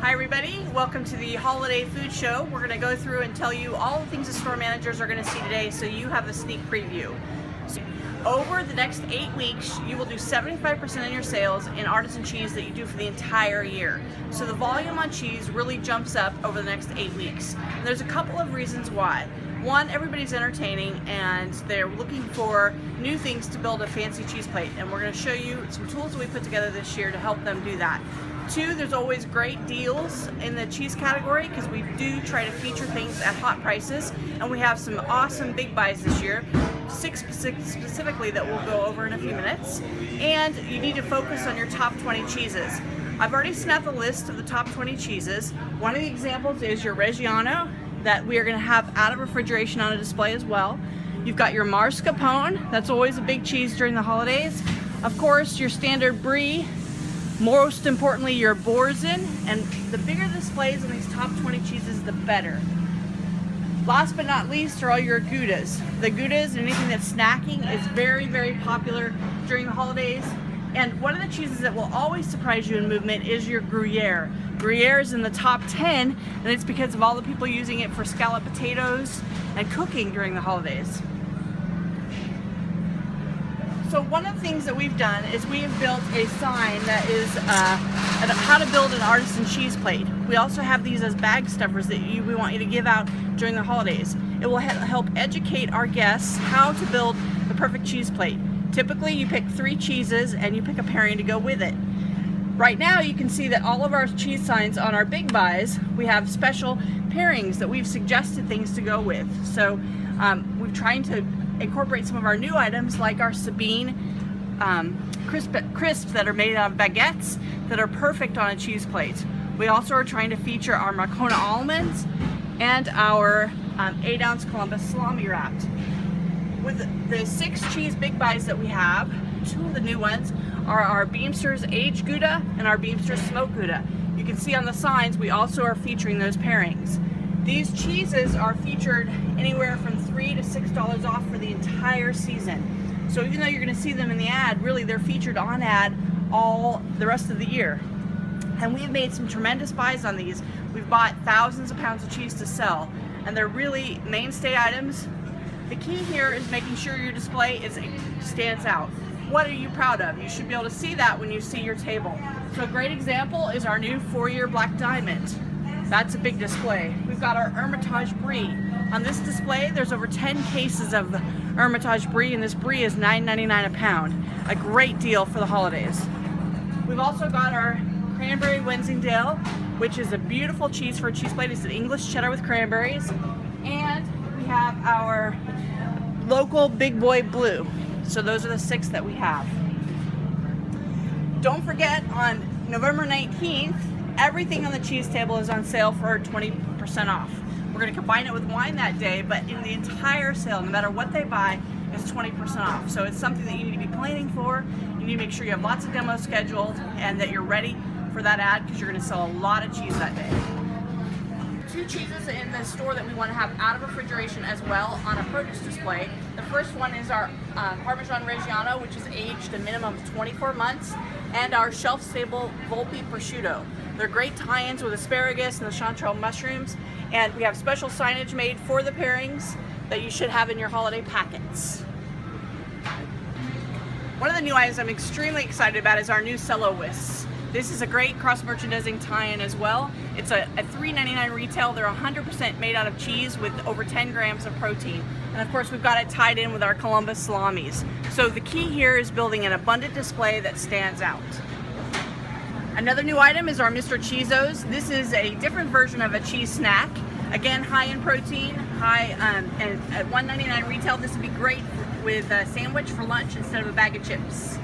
Hi everybody, welcome to the Holiday Food Show. We're going to go through and tell you all the things the store managers are going to see today so you have a sneak preview. So, over the next 8 weeks, you will do 75% of your sales in artisan cheese that you do for the entire year. So the volume on cheese really jumps up over the next 8 weeks. And there's a couple of reasons why. One, everybody's entertaining and they're looking for new things to build a fancy cheese plate. And we're going to show you some tools that we put together this year to help them do that. Two, there's always great deals in the cheese category because we do try to feature things at hot prices. And we have some awesome big buys this year, 6 specifically that we'll go over in a few minutes. And you need to focus on your top 20 cheeses. I've already sent out the list of the top 20 cheeses. One of the examples is your Reggiano that we are going to have out of refrigeration on a display as well. You've got your mascarpone, that's always a big cheese during the holidays. Of course, your standard brie, most importantly your Boursin, and the bigger the displays on these top 20 cheeses, the better. Last but not least are all your Goudas. The Goudas and anything that's snacking is very, very popular during the holidays. And one of the cheeses that will always surprise you in movement is your Gruyere. Gruyere is in the top 10, and it's because of all the people using it for scalloped potatoes and cooking during the holidays. So one of the things that we've done is we have built a sign that is how to build an artisan cheese plate. We also have these as bag stuffers that we want you to give out during the holidays. It will help educate our guests how to build the perfect cheese plate. Typically you pick 3 cheeses and you pick a pairing to go with it. Right now you can see that all of our cheese signs on our big buys, we have special pairings that we've suggested things to go with. So we're trying to incorporate some of our new items like our Sabine crisps that are made out of baguettes that are perfect on a cheese plate. We also are trying to feature our Marcona almonds and our 8-ounce Columbus salami wrapped. With the 6 cheese big buys that we have, 2 of the new ones are our Beemster's Aged Gouda and our Beemster's Smoked Gouda. You can see on the signs we also are featuring those pairings. These cheeses are featured anywhere from $3 to $6 off for the entire season. So even though you're going to see them in the ad, really they're featured on ad all the rest of the year. And we've made some tremendous buys on these. We've bought thousands of pounds of cheese to sell, and they're really mainstay items. The key here is making sure your display stands out. What are you proud of? You should be able to see that when you see your table. So a great example is our new 4-year Black Diamond. That's a big display. We've got our Hermitage Brie. On this display, there's over 10 cases of Hermitage Brie, and this Brie is $9.99 a pound. A great deal for the holidays. We've also got our Cranberry Wensingdale, which is a beautiful cheese for a cheese plate. It's an English cheddar with cranberries. And we have our local Big Boy Blue. So those are the 6 that we have. Don't forget, on November 19th, everything on the cheese table is on sale for 20% off. We're going to combine it with wine that day, but in the entire sale, no matter what they buy, is 20% off. So it's something that you need to be planning for. You need to make sure you have lots of demos scheduled and that you're ready for that ad because you're going to sell a lot of cheese that day. 2 cheeses in the store that we want to have out of refrigeration as well on a produce display. The first one is our Parmesan Reggiano, which is aged a minimum of 24 months, and our shelf-stable Volpe Prosciutto. They're great tie-ins with asparagus and the chanterelle mushrooms, and we have special signage made for the pairings that you should have in your holiday packets. One of the new items I'm extremely excited about is our new Cello Whisks. This is a great cross-merchandising tie-in as well. It's a $3.99 retail. They're 100% made out of cheese with over 10 grams of protein. And of course, we've got it tied in with our Columbus salamis. So the key here is building an abundant display that stands out. Another new item is our Mr. Cheezos. This is a different version of a cheese snack. Again, high in protein, and at $1.99 retail, this would be great with a sandwich for lunch instead of a bag of chips.